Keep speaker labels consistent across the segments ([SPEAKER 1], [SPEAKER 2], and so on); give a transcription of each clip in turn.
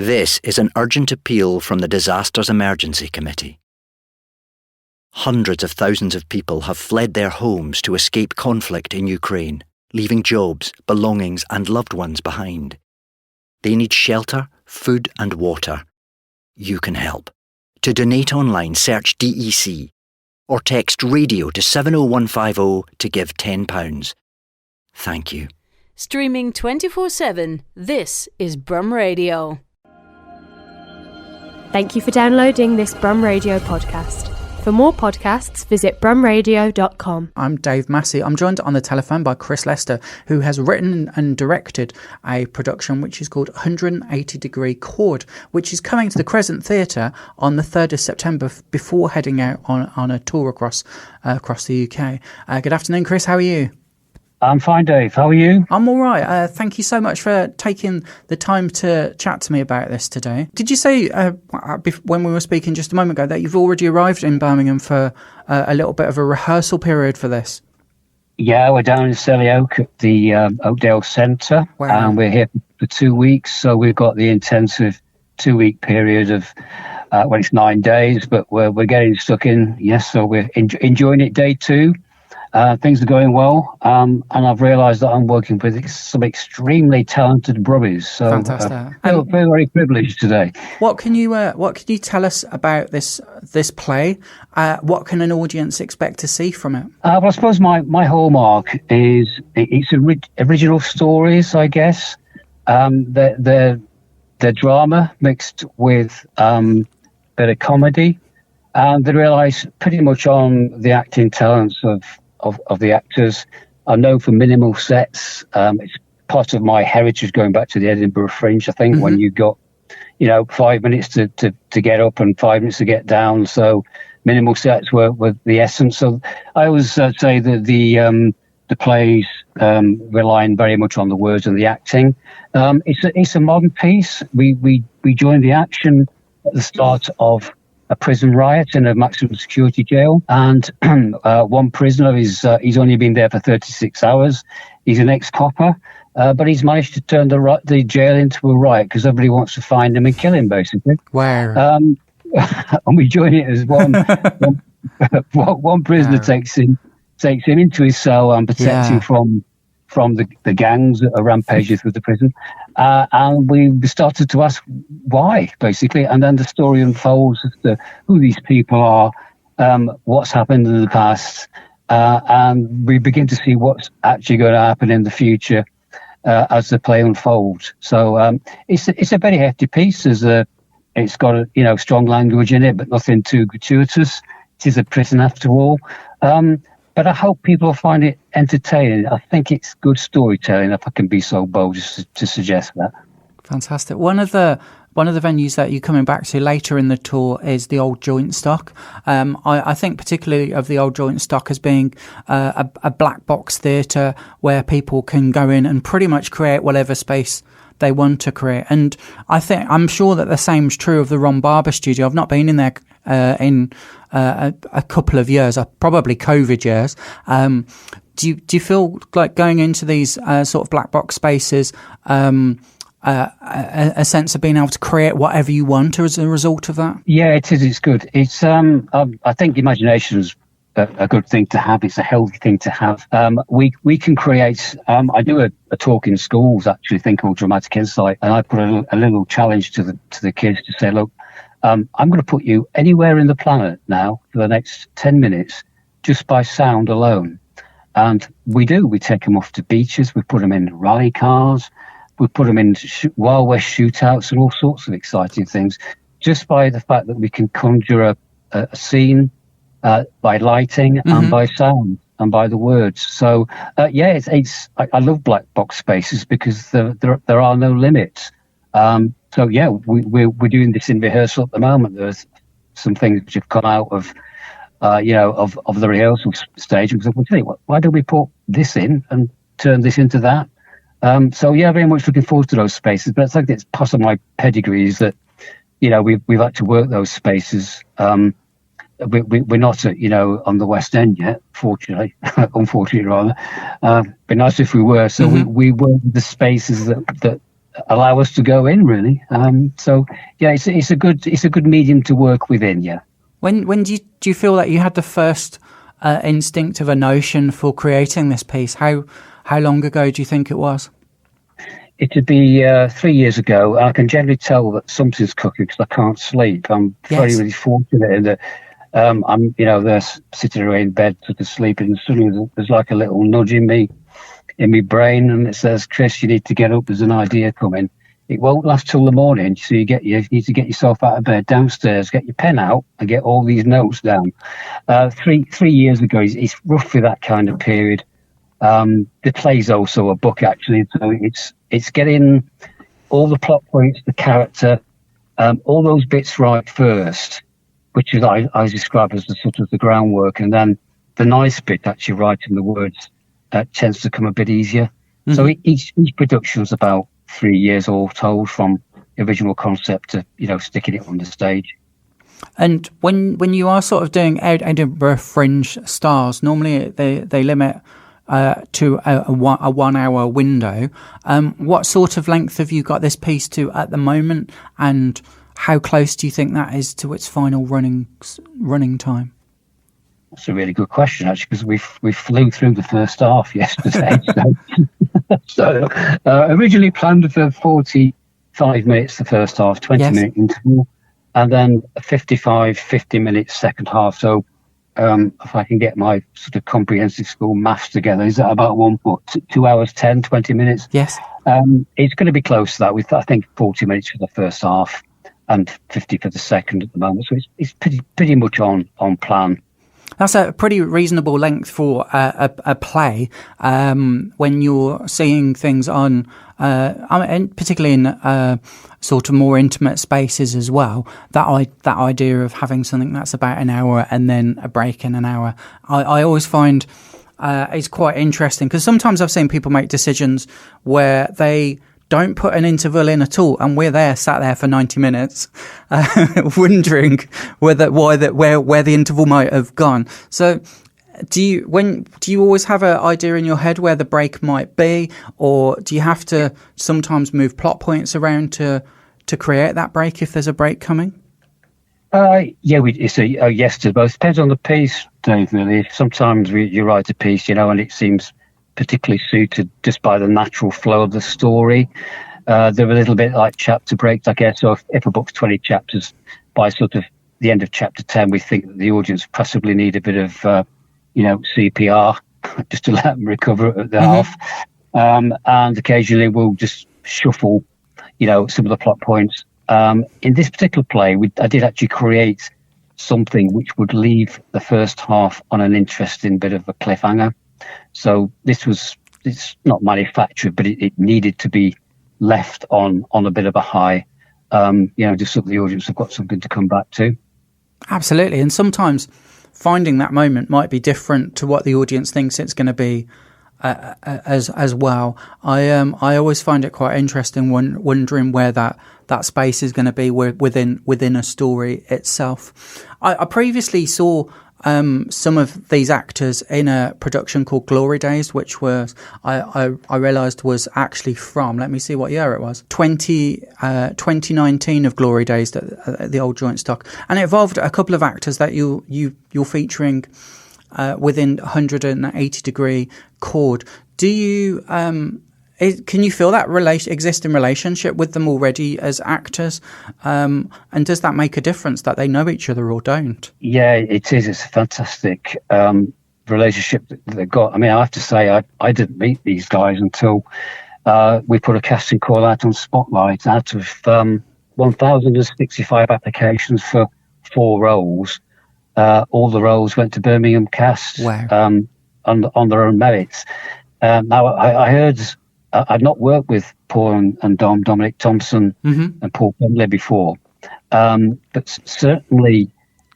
[SPEAKER 1] This is an urgent appeal from the Disasters Emergency Committee. Hundreds of thousands of people have fled their homes to escape conflict in Ukraine, leaving jobs, belongings and loved ones behind. They need shelter, food and water. You can help. To donate online, search DEC or text radio to 70150 to give £10. Thank you.
[SPEAKER 2] Streaming 24/7, this is Brum Radio.
[SPEAKER 3] Thank you for downloading this Brum Radio podcast. For more podcasts, visit brumradio.com.
[SPEAKER 4] I'm Dave Massey. I'm joined on the telephone by Chris Leicester, who has written and directed a production which is called 180 Degree Chord, which is coming to the Crecsent Theatre on the 3rd of September before heading out on a tour across the UK. Good afternoon, Chris. How are you?
[SPEAKER 5] I'm fine, Dave. How are you?
[SPEAKER 4] I'm all right. Thank you so much for taking the time to chat to me about this today. Did you say, when we were speaking just a moment ago, that you've already arrived in Birmingham for a little bit of a rehearsal period for this?
[SPEAKER 5] Yeah, we're down in Selly Oak at the Oakdale Centre.
[SPEAKER 4] Wow.
[SPEAKER 5] And we're here for 2 weeks. So we've got the intensive 2-week period of, it's 9 days, but we're getting stuck in. Yes, so we're enjoying it day 2. Things are going well, and I've realised that I'm working with some extremely talented brummies. So
[SPEAKER 4] fantastic!
[SPEAKER 5] I feel very privileged today.
[SPEAKER 4] What can you tell us about this play? What can an audience expect to see from it?
[SPEAKER 5] Well, I suppose my hallmark is it's original stories, I guess. They're drama mixed with a bit of comedy, and they realise pretty much on the acting talents of the actors. I know for minimal sets. It's part of my heritage going back to the Edinburgh Fringe, I think, when you got, 5 minutes to get up and 5 minutes to get down. So minimal sets were the essence. So I always say that the plays relying very much on the words and the acting. It's a modern piece. We joined the action at the start of a prison riot in a maximum security jail, and one prisoner he's only been there for 36 hours. He's an ex-copper, but he's managed to turn the jail into a riot because everybody wants to find him and kill him, basically.
[SPEAKER 4] Wow.
[SPEAKER 5] And we join it as one prisoner takes him into his cell and protects him from the gangs that are rampaging through the prison. And we started to ask why, basically, and then the story unfolds as to who these people are, what's happened in the past, and we begin to see what's actually going to happen in the future as the play unfolds. So it's a very hefty piece. It's got strong language in it, but nothing too gratuitous. It is a prison after all. But I hope people find it entertaining. I think it's good storytelling, if I can be so bold to suggest that.
[SPEAKER 4] Fantastic. One of the venues that you're coming back to later in the tour is the Old Joint Stock. I think particularly of the Old Joint Stock as being a black box theatre where people can go in and pretty much create whatever space they want to create. And I'm sure that the same is true of the Ron Barber studio. I've not been in there in a couple of years, probably COVID years. Do you feel like going into these sort of black box spaces, a sense of being able to create whatever you want as a result of that? Yeah,
[SPEAKER 5] it is. It's good. It's I think imagination is a good thing to have. It's a healthy thing to have. We can create. I do a talk in schools, actually, thing called Dramatic Insight, and I put a little challenge to the kids to say, look, I'm going to put you anywhere in the planet now for the next 10 minutes, just by sound alone. And we take them off to beaches. We put them in rally cars. We put them in Wild West shootouts and all sorts of exciting things, just by the fact that we can conjure a scene by lighting and by sound and by the words. So, I love black box spaces because there are no limits. So yeah, we're doing this in rehearsal at the moment. There's some things which have come out of the rehearsal stage. Because I'll tell you what, why don't we put this in and turn this into that? So yeah, very much looking forward to those spaces. But I think it's part of my pedigree is that we've had to work those spaces. We're not on the West End yet, fortunately, unfortunately rather. Be nice if we were. So we work with the spaces that allow us to go in, really. So yeah, it's a good medium to work within. Yeah.
[SPEAKER 4] When do you feel that you had the first instinct of a notion for creating this piece? How long ago do you think it was?
[SPEAKER 5] It would be 3 years ago. I can generally tell that something's cooking because I can't sleep. I'm very, really fortunate in that I'm, they're sitting away in bed, sort of sleeping, and suddenly there's like a little nudge in my brain, and it says, "Chris, you need to get up. There's an idea coming." It won't last till the morning, so you need to get yourself out of bed, downstairs, get your pen out, and get all these notes down. 3 years ago, it's roughly that kind of period. The play's also a book, actually, so it's getting all the plot points, the character, all those bits right first, which is I describe as the sort of the groundwork, and then the nice bit, actually writing the words, tends to come a bit easier. Mm-hmm. So each production's about 3 years all told, from original concept to sticking it on the stage.
[SPEAKER 4] And when you are sort of doing Edinburgh Fringe stars, normally they limit to a 1 hour window. What sort of length have you got this piece to at the moment, and how close do you think that is to its final running time?
[SPEAKER 5] That's a really good question, actually, because we flew through the first half yesterday. So originally planned for 45 minutes the first half, 20-minute interval, and then a 50-minute second half. So if I can get my sort of comprehensive school maths together, is that about 2 hours, 20 minutes?
[SPEAKER 4] Yes.
[SPEAKER 5] It's going to be close to that, with I think 40 minutes for the first half and 50 for the second at the moment. So it's pretty much on plan.
[SPEAKER 4] That's a pretty reasonable length for a play when you're seeing things on, particularly in sort of more intimate spaces as well. That idea of having something that's about an hour and then a break in an hour, I always find is quite interesting, because sometimes I've seen people make decisions where they don't put an interval in at all, and we're sat there for 90 minutes, wondering where the interval might have gone. So, do you always have an idea in your head where the break might be, or do you have to sometimes move plot points around to create that break if there's a break coming?
[SPEAKER 5] It's a yes to both. Depends on the piece, Dave. Really, sometimes you write a piece, and it seems particularly suited just by the natural flow of the story. They're a little bit like chapter breaks, I guess. So if a book's 20 chapters, by sort of the end of chapter 10, we think that the audience possibly need a bit of, CPR just to let them recover at the half. And occasionally we'll just shuffle, some of the plot points. In this particular play, I did actually create something which would leave the first half on an interesting bit of a cliffhanger. So it's not manufactured, but it needed to be left on a bit of a high, just so the audience have got something to come back to.
[SPEAKER 4] Absolutely. And sometimes finding that moment might be different to what the audience thinks it's going to be as well. I always find it quite interesting wondering where that space is going to be within a story itself. I previously saw some of these actors in a production called Glory Days, which was I realised was actually from, let me see what year it was, 2019 of Glory Days, the old joint stock, and it involved a couple of actors that you're featuring within 180 Degree Chord. Do you can you feel that existing relationship with them already as actors? And does that make a difference that they know each other or don't?
[SPEAKER 5] Yeah, it is. It's a fantastic relationship that they've got. I mean, I have to say, I didn't meet these guys until we put a casting call out on Spotlight. Out of 1,065 applications for 4 roles, all the roles went to Birmingham Cast.
[SPEAKER 4] Wow.
[SPEAKER 5] On their own merits. Now, I heard... I'd not worked with Paul and Dominic Thompson and Paul Bentley before, but certainly,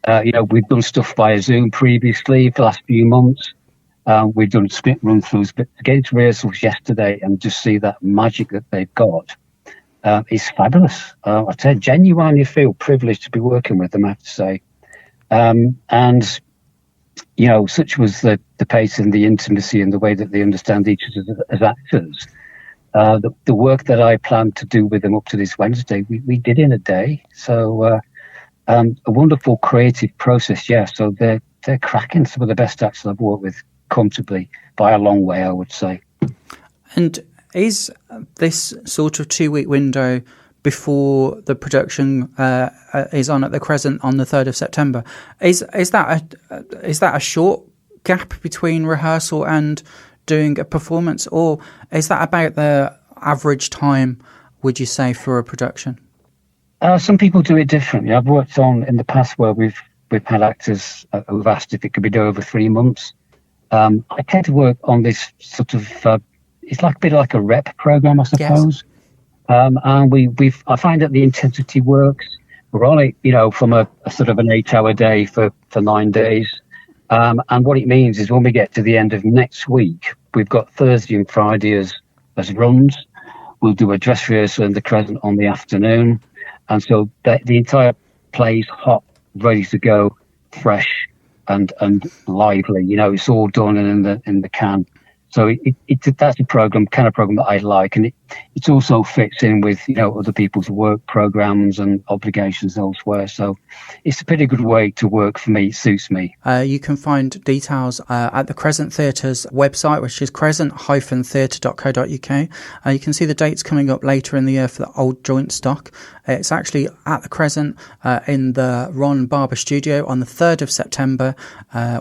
[SPEAKER 5] we've done stuff via Zoom previously for the last few months. We've done split run-throughs, but to get into rehearsals yesterday and just see that magic that they've got is fabulous. I genuinely feel privileged to be working with them, I have to say. And such was the pace and the intimacy and the way that they understand each other as actors. The work that I planned to do with them up to this Wednesday, we did in a day. So a wonderful creative process, yeah. So they're cracking. Some of the best actors I've worked with comfortably by a long way, I would say.
[SPEAKER 4] And is this sort of 2-week window before the production is on at the Crecsent on the 3rd of September, is that a short gap between rehearsal and doing a performance, or is that about the average time, would you say, for a production?
[SPEAKER 5] Some people do it differently. I've worked on in the past where we've had actors who've asked if it could be done over 3 months. I tend to work on this sort of it's like a bit like a rep program, I suppose. Yes. And I find that the intensity works. We're on it, from a sort of an 8-hour day for 9 days. And what it means is when we get to the end of next week, we've got Thursday and Friday as runs. We'll do a dress rehearsal in the Crecsent on the afternoon. And so the entire play's hot, ready to go, fresh and lively. It's all done and in the can. So that's a kind of program that I like, and it also fits in with other people's work programs and obligations elsewhere. So it's a pretty good way to work for me. It suits me.
[SPEAKER 4] You can find details at the Crecsent Theatre's website, which is crecsent-theatre.co.uk. You can see the dates coming up later in the year for the old joint stock. It's actually at the Crecsent in the Ron Barber studio on the 3rd of September,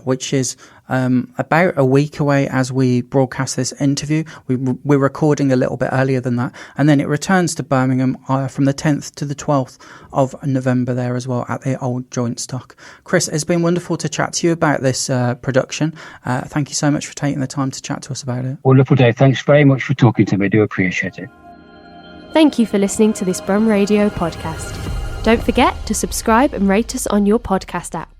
[SPEAKER 4] which is about a week away as we broadcast this interview. We're recording a little bit earlier than that, and then it returns to Birmingham from the 10th to the 12th of November there as well at the old joint stock. Chris, it's been wonderful to chat to you about this production. Thank you so much for taking the time to chat to us about it.
[SPEAKER 5] Wonderful day. Thanks very much for talking to me. I do appreciate it.
[SPEAKER 3] Thank you for listening to this Brum Radio podcast. Don't forget to subscribe and rate us on your podcast app.